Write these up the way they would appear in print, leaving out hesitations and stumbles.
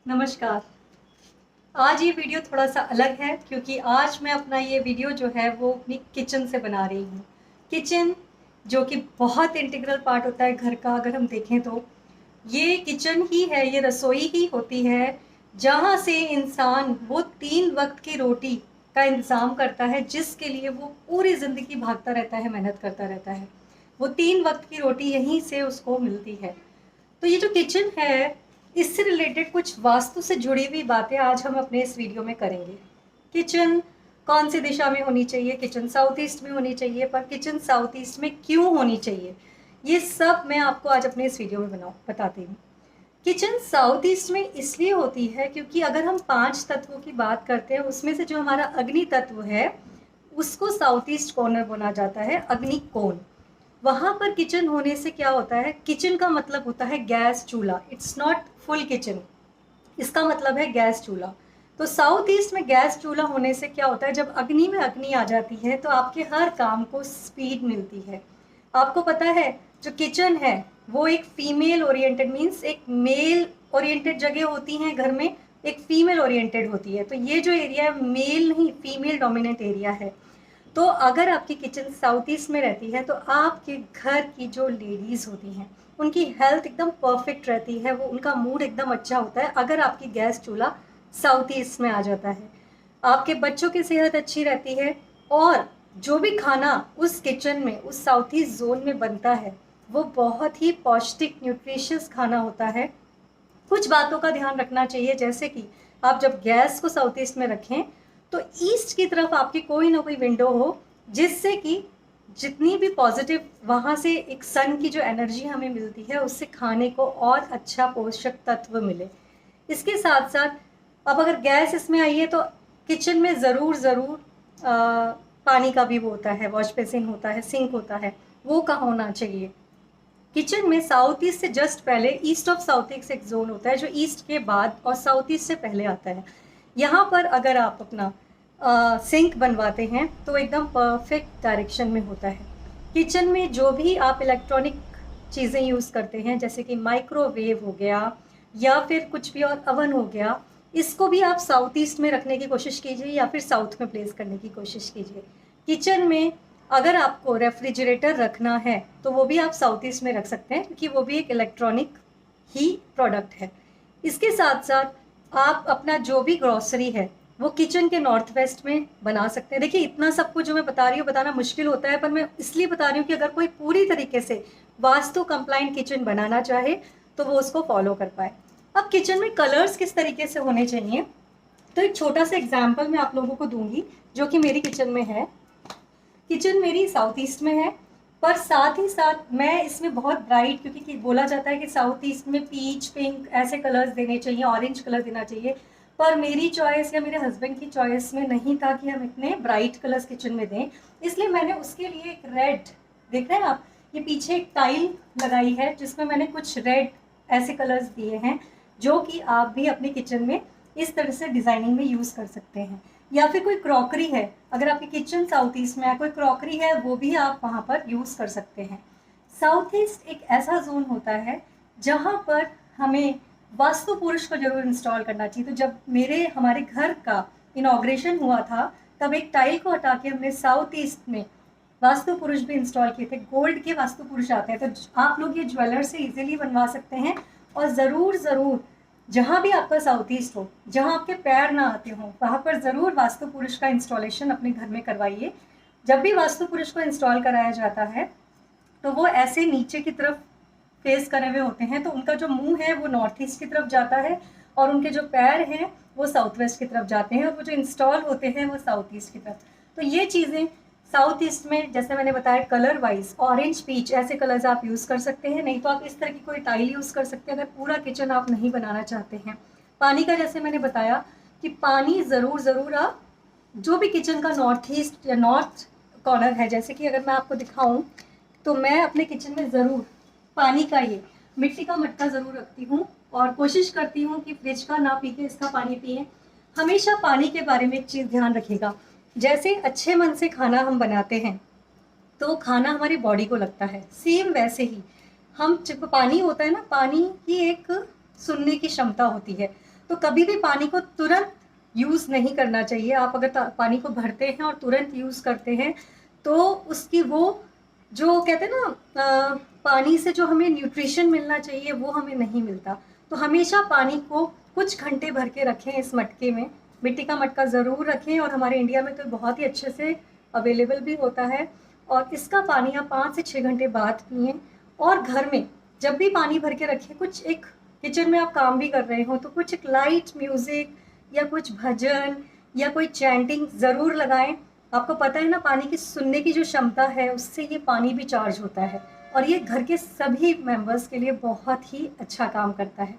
नमस्कार। आज ये वीडियो थोड़ा सा अलग है क्योंकि आज मैं अपना ये वीडियो जो है वो अपनी किचन से बना रही हूँ। किचन जो कि बहुत इंटीग्रल पार्ट होता है घर का, अगर हम देखें तो ये किचन ही है, ये रसोई ही होती है जहाँ से इंसान वो 3 वक्त की रोटी का इंतज़ाम करता है, जिसके लिए वो पूरी ज़िंदगी भागता रहता है, मेहनत करता रहता है। वो 3 वक्त की रोटी यहीं से उसको मिलती है। तो ये जो किचन है, इससे रिलेटेड कुछ वास्तु से जुड़ी हुई बातें आज हम अपने इस वीडियो में करेंगे। किचन कौन सी दिशा में होनी चाहिए? किचन साउथ ईस्ट में होनी चाहिए, पर किचन साउथ ईस्ट में क्यों होनी चाहिए? ये सब मैं आपको आज अपने इस वीडियो में बताती हूँ। किचन साउथ ईस्ट में इसलिए होती है क्योंकि अगर हम 5 तत्वों की बात करते हैं, उसमें से जो हमारा अग्नि तत्व है, उसको साउथ ईस्ट कॉर्नर बोला जाता है, अग्नि कोण। वहाँ पर किचन होने से क्या होता है? किचन का मतलब होता है गैस चूल्हा। इट्स नॉट फुल किचन, इसका मतलब है गैस चूल्हा। तो साउथ ईस्ट में गैस चूल्हा होने से क्या होता है? जब अग्नि में अग्नि आ जाती है तो आपके हर काम को स्पीड मिलती है। आपको पता है जो किचन है वो एक फीमेल ओरिएंटेड, मीन्स एक मेल ओरिएंटेड जगह होती हैं घर में, एक फीमेल ओरिएंटेड होती है। तो ये जो एरिया है मेल नहीं, फीमेल डोमिनेंट एरिया है। तो अगर आपकी किचन साउथ ईस्ट में रहती है तो आपके घर की जो लेडीज़ होती हैं उनकी हेल्थ एकदम परफेक्ट रहती है, वो उनका मूड एकदम अच्छा होता है अगर आपकी गैस चूल्हा साउथ ईस्ट में आ जाता है। आपके बच्चों की सेहत अच्छी रहती है, और जो भी खाना उस किचन में, उस साउथ ईस्ट जोन में बनता है, वो बहुत ही पौष्टिक न्यूट्रिशियस खाना होता है। कुछ बातों का ध्यान रखना चाहिए, जैसे कि आप जब गैस को साउथ ईस्ट में रखें तो ईस्ट की तरफ आपकी कोई ना कोई विंडो हो, जिससे कि जितनी भी पॉजिटिव वहाँ से एक सन की जो एनर्जी हमें मिलती है उससे खाने को और अच्छा पोषक तत्व मिले। इसके साथ साथ अब अगर गैस इसमें आई है तो किचन में ज़रूर ज़रूर पानी का भी वो होता है, वॉश बेसिन होता है, सिंक होता है, वो का होना चाहिए। किचन में साउथ ईस्ट से जस्ट पहले ईस्ट ऑफ साउथ ईस्ट एक जोन होता है जो ईस्ट के बाद और साउथ ईस्ट से पहले आता है। यहाँ पर अगर आप अपना सिंक बनवाते हैं तो एकदम परफेक्ट डायरेक्शन में होता है। किचन में जो भी आप इलेक्ट्रॉनिक चीज़ें यूज़ करते हैं, जैसे कि माइक्रोवेव हो गया या फिर कुछ भी और अवन हो गया, इसको भी आप साउथ ईस्ट में रखने की कोशिश कीजिए या फिर साउथ में प्लेस करने की कोशिश कीजिए। किचन में अगर आपको रेफ्रिजरेटर रखना है तो वो भी आप साउथ ईस्ट में रख सकते हैं क्योंकि वो भी एक इलेक्ट्रॉनिक ही प्रोडक्ट है। इसके साथ साथ आप अपना जो भी ग्रॉसरी है वो किचन के नॉर्थ वेस्ट में बना सकते हैं। देखिए, इतना सब कुछ जो मैं बता रही हूँ बताना मुश्किल होता है, पर मैं इसलिए बता रही हूँ कि अगर कोई पूरी तरीके से वास्तु कंप्लाइंट किचन बनाना चाहे तो वो उसको फॉलो कर पाए। अब किचन में कलर्स किस तरीके से होने चाहिए, तो एक छोटा सा एग्जाम्पल मैं आप लोगों को दूंगी जो कि मेरी किचन में है। किचन मेरी साउथ ईस्ट में है, पर साथ ही साथ मैं इसमें बहुत ब्राइट, क्योंकि बोला जाता है कि साउथ ईस्ट में पीच, पिंक ऐसे कलर्स देने चाहिए, ऑरेंज कलर देना चाहिए, पर मेरी चॉइस या मेरे हस्बैंड की चॉइस में नहीं था कि हम इतने ब्राइट कलर्स किचन में दें। इसलिए मैंने उसके लिए एक रेड, देख रहे हैं आप, ये पीछे एक टाइल लगाई है जिसमें मैंने कुछ रेड ऐसे कलर्स दिए हैं, जो कि आप भी अपने किचन में इस तरह से डिज़ाइनिंग में यूज़ कर सकते हैं। या फिर कोई क्रॉकरी है, अगर आपकी किचन साउथ ईस्ट में है, कोई क्रॉकरी है, वो भी आप वहाँ पर यूज़ कर सकते हैं। साउथ ईस्ट एक ऐसा जोन होता है जहाँ पर हमें वास्तु पुरुष को जरूर इंस्टॉल करना चाहिए। तो जब हमारे घर का इनॉग्रेशन हुआ था तब एक टाइल को हटा के हमने साउथ ईस्ट में वास्तु पुरुष भी इंस्टॉल किए थे। गोल्ड के वास्तु पुरुष आते हैं, तो आप लोग ये ज्वेलर से इजीली बनवा सकते हैं। और ज़रूर ज़रूर जहाँ भी आपका साउथ ईस्ट हो, जहाँ आपके पैर ना आते हों, वहाँ पर ज़रूर वास्तु पुरुष का इंस्टॉलेशन अपने घर में करवाइए। जब भी वास्तु पुरुष को इंस्टॉल कराया जाता है तो वो ऐसे नीचे की तरफ फेस करे हुए होते हैं, तो उनका जो मुंह है वो नॉर्थ ईस्ट की तरफ जाता है और उनके जो पैर हैं वो साउथ वेस्ट की तरफ जाते हैं, और वो जो इंस्टॉल होते हैं वो साउथ ईस्ट की तरफ। तो ये चीज़ें साउथ ईस्ट में, जैसे मैंने बताया, कलर वाइज ऑरेंज, पीच ऐसे कलर्स आप यूज़ कर सकते हैं। नहीं तो आप इस तरह की कोई टाइल यूज़ कर सकते हैं अगर पूरा किचन आप नहीं बनाना चाहते हैं। पानी का जैसे मैंने बताया कि पानी ज़रूर ज़रूर आप जो भी किचन का नॉर्थ ईस्ट या नॉर्थ कॉर्नर है, जैसे कि अगर मैं आपको दिखाऊं तो मैं अपने किचन में ज़रूर पानी का ये मिट्टी का मटका ज़रूर रखती हूँ, और कोशिश करती हूँ कि फ्रिज का ना पी के इसका पानी पिए। हमेशा पानी के बारे में एक चीज़ ध्यान रखिएगा, जैसे अच्छे मन से खाना हम बनाते हैं तो खाना हमारी बॉडी को लगता है, सेम वैसे ही हम जब पानी होता है ना, पानी की एक सुनने की क्षमता होती है। तो कभी भी पानी को तुरंत यूज़ नहीं करना चाहिए। आप अगर पानी को भरते हैं और तुरंत यूज़ करते हैं तो उसकी वो जो कहते हैं ना पानी से जो हमें न्यूट्रिशन मिलना चाहिए वो हमें नहीं मिलता। तो हमेशा पानी को कुछ घंटे भर के रखें इस मटके में। मिट्टी का मटका ज़रूर रखें, और हमारे इंडिया में तो बहुत ही अच्छे से अवेलेबल भी होता है। और इसका पानी आप 5 से 6 घंटे बाद पिएँ। और घर में जब भी पानी भर के रखें, कुछ एक किचन में आप काम भी कर रहे हो तो कुछ एक लाइट म्यूज़िक या कुछ भजन या कोई चैंटिंग ज़रूर लगाएं। आपको पता है ना, पानी की सुनने की जो क्षमता है उससे ये पानी भी चार्ज होता है, और ये घर के सभी मेंबर्स के लिए बहुत ही अच्छा काम करता है।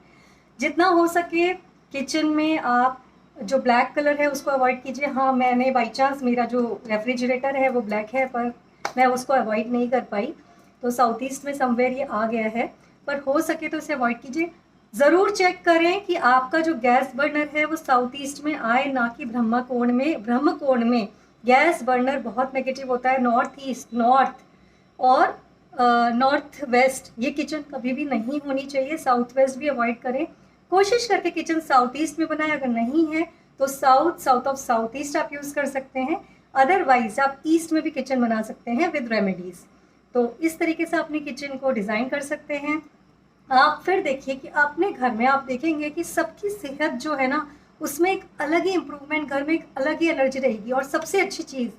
जितना हो सके किचन में आप जो ब्लैक कलर है उसको अवॉइड कीजिए। हाँ, मैंने बाई चांस मेरा जो रेफ्रिजरेटर है वो ब्लैक है, पर मैं उसको अवॉइड नहीं कर पाई, तो साउथ ईस्ट में समवेयर ये आ गया है। पर हो सके तो इसे अवॉइड कीजिए। ज़रूर चेक करें कि आपका जो गैस बर्नर है वो साउथ ईस्ट में आए, ना कि ब्रह्मकोण में। ब्रह्मकोण में गैस बर्नर बहुत नेगेटिव होता है। नॉर्थ ईस्ट, नॉर्थ और नॉर्थ वेस्ट ये किचन कभी भी नहीं होनी चाहिए। साउथ वेस्ट भी अवॉइड करें। कोशिश करके किचन साउथ ईस्ट में बनाए, अगर नहीं है तो साउथ ऑफ साउथ ईस्ट आप यूज़ कर सकते हैं। अदरवाइज आप ईस्ट में भी किचन बना सकते हैं विद रेमेडीज़। तो इस तरीके से अपने किचन को डिज़ाइन कर सकते हैं आप। फिर देखिए कि अपने घर में आप देखेंगे कि सबकी सेहत जो है ना उसमें एक अलग ही इम्प्रूवमेंट, घर में एक अलग ही एनर्जी रहेगी। और सबसे अच्छी चीज़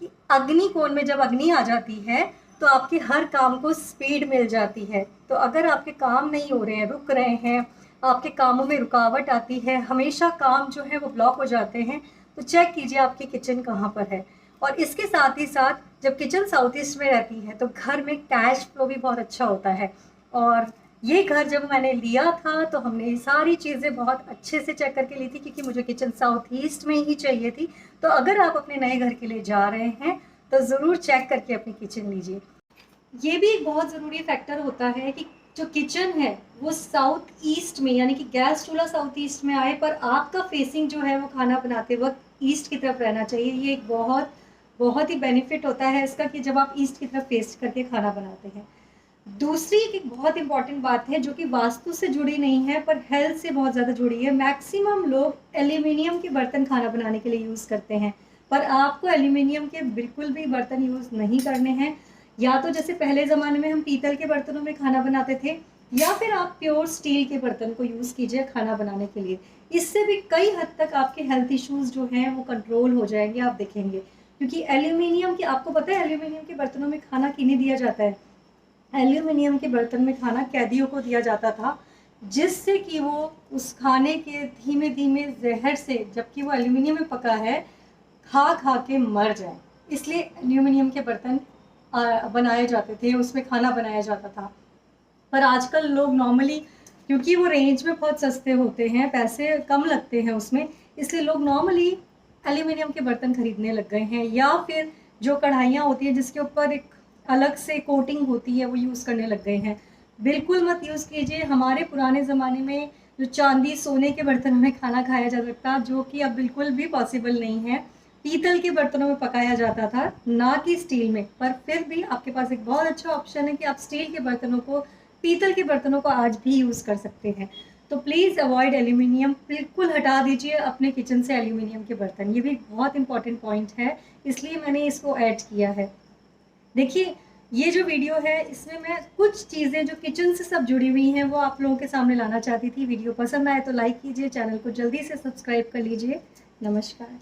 कि अग्नि कोण में जब अग्नि आ जाती है तो आपके हर काम को स्पीड मिल जाती है। तो अगर आपके काम नहीं हो रहे हैं, रुक रहे हैं, आपके कामों में रुकावट आती है, हमेशा काम जो है वो ब्लॉक हो जाते हैं, तो चेक कीजिए आपकी किचन कहाँ पर है। और इसके साथ ही साथ जब किचन साउथ ईस्ट में रहती है तो घर में कैश फ्लो भी बहुत अच्छा होता है। और ये घर जब मैंने लिया था तो हमने ये सारी चीज़ें बहुत अच्छे से चेक करके ली थी, क्योंकि मुझे किचन साउथ ईस्ट में ही चाहिए थी। तो अगर आप अपने नए घर के लिए जा रहे हैं तो ज़रूर चेक करके अपनी किचन लीजिए। ये भी एक बहुत ज़रूरी फैक्टर होता है कि जो किचन है वो साउथ ईस्ट में, यानी कि गैस चूल्हा साउथ ईस्ट में आए, पर आपका फेसिंग जो है वो खाना बनाते वक्त ईस्ट की तरफ रहना चाहिए। ये एक बहुत ही बेनिफिट होता है इसका कि जब आप ईस्ट की तरफ फेस करके खाना बनाते हैं। दूसरी एक बहुत इंपॉर्टेंट बात है जो कि वास्तु से जुड़ी नहीं है पर हेल्थ से बहुत ज़्यादा जुड़ी है। मैक्सिमम लोग एल्यूमिनियम के बर्तन खाना बनाने के लिए यूज़ करते हैं, पर आपको एल्यूमिनियम के बिल्कुल भी बर्तन यूज़ नहीं करने हैं। या तो जैसे पहले ज़माने में हम पीतल के बर्तनों में खाना बनाते थे, या फिर आप प्योर स्टील के बर्तन को यूज़ कीजिए खाना बनाने के लिए। इससे भी कई हद तक आपके हेल्थ इश्यूज़ जो हैं वो कंट्रोल हो जाएंगे, आप देखेंगे। क्योंकि एल्यूमिनियम की, आपको पता है एल्यूमिनियम के बर्तनों में खाना किन्हें दिया जाता है? एल्यूमिनियम के बर्तन में खाना कैदियों को दिया जाता था, जिससे कि वो उस खाने के धीमे धीमे जहर से, जबकि वो एल्यूमिनियम में पका है, खा खा के मर जाए। इसलिए एल्यूमिनियम के बर्तन बनाए जाते थे, उसमें खाना बनाया जाता था। पर आजकल लोग नॉर्मली, क्योंकि वो रेंज में बहुत सस्ते होते हैं, पैसे कम लगते हैं उसमें, इसलिए लोग नॉर्मली एल्यूमिनियम के बर्तन खरीदने लग गए हैं। या फिर जो कढ़ाइयाँ होती हैं जिसके ऊपर एक अलग से कोटिंग होती है वो यूज़ करने लग गए हैं। बिल्कुल मत यूज़ कीजिए। हमारे पुराने ज़माने में जो चांदी सोने के बर्तनों में खाना खाया जा सकता, जो कि अब बिल्कुल भी पॉसिबल नहीं है। पीतल के बर्तनों में पकाया जाता था, ना कि स्टील में। पर फिर भी आपके पास एक बहुत अच्छा ऑप्शन है कि आप स्टील के बर्तनों को, पीतल के बर्तनों को आज भी यूज़ कर सकते हैं। तो प्लीज़ अवॉइड एल्यूमिनियम, बिल्कुल हटा दीजिए अपने किचन से एल्यूमिनियम के बर्तन। ये भी बहुत इंपॉर्टेंट पॉइंट है, इसलिए मैंने इसको ऐड किया है। देखिए, ये जो वीडियो है इसमें मैं कुछ चीज़ें जो किचन से सब जुड़ी हुई हैं वो आप लोगों के सामने लाना चाहती थी। वीडियो पसंद आए तो लाइक कीजिए, चैनल को जल्दी से सब्सक्राइब कर लीजिए। नमस्कार।